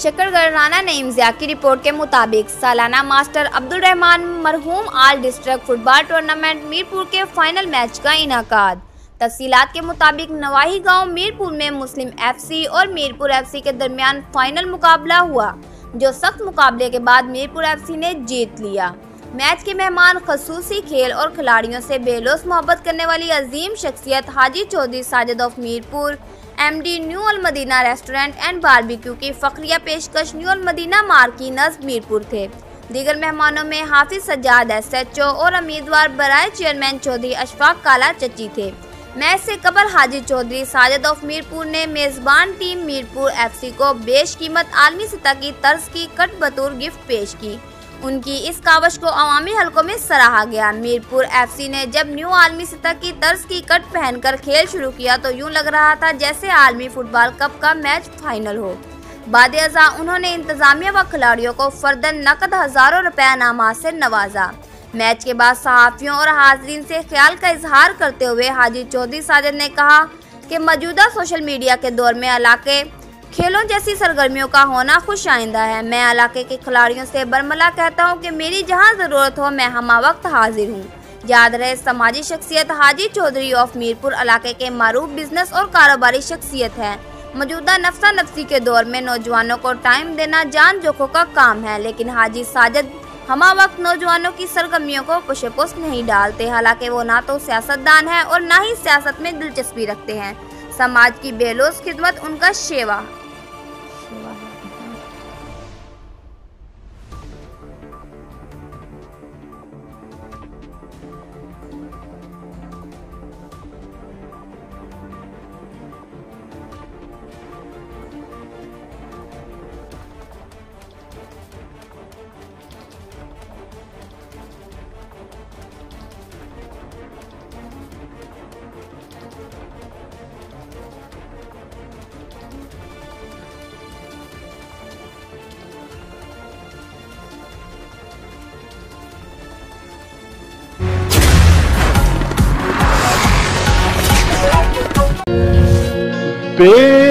शकरगढ़ राना नईम ज़िया की रिपोर्ट के मुताबिक सालाना मास्टर अब्दुल रहमान मरहूम all district football tournament Mirpur के फाइनल मैच का इनाकाद। तफसीलात के मुताबिक नवाही गांव मीरपुर में मुस्लिम एफसी और मीरपुर एफसी के दरमियान फाइनल मुकाबला हुआ, जो सख्त मुकाबले के बाद मीरपुर एफसी ने जीत लिया। मैच के मेहमान खसूसी खेल और खिलाड़ियों से बेलौस मोहब्बत करने वाली अजीम शख्सियत Haji Chaudhary Sajid of Mirpur, MD new Al Madina restaurant and barbecue की फखरिया पेशकश न्यू अल मदीना मार्किनस मीरपुर थे। दीगर मेहमानों में हाफिज सज्जाद SHO और उम्मीदवार बराए चेयरमैन चौधरी अशफाक काला चची थे। मैच से कबल हाजी चौधरी साजिद ऑफ मीरपुर ने मेजबान टीम मीरपुर एफसी को बेशकीमत आलमी सतह की तर्ज की कट बतौर गिफ्ट पेश की। उनकी इस कावश को अवामी हलकों में सराहा गया। मीरपुर एफसी ने जब न्यू आलमी सतह की तर्ज की कट पहनकर खेल शुरू किया तो यूं लग रहा था जैसे आलमी फुटबॉल कप का मैच फाइनल हो। बाद-ए-अज़ा उन्होंने इंतजामिया व खिलाड़ियों को फर्दन नकद हजारों रुपए इनामात से नवाजा। मैच के बाद सहाफियों और हाजरीन से ख्याल का इजहार करते हुए हाजी चौधरी साजिद ने कहा कि मौजूदा सोशल मीडिया के दौर में इलाके खेलों जैसी सरगर्मियों का होना खुश आइंदा है। मैं इलाके के खिलाड़ियों से बरमला कहता हूं कि मेरी जहां ज़रूरत हो मैं हमा वक्त हाजिर हूं। याद रहे, समाजी शख्सियत हाजी चौधरी ऑफ मीरपुर इलाके के मारूफ बिजनेस और कारोबारी शख्सियत है। मौजूदा नफ्सा नफ्सी के दौर में नौजवानों को टाइम देना जान जोखों का काम है, लेकिन हाजी साजिद हमा वक्त नौजवानों की सरगर्मियों को पुश नहीं डालते। हालांकि वो ना तो सियासतदान है और ना ही सियासत में दिलचस्पी रखते हैं। समाज की बेलौस खिदमत उनका शेवा है। पे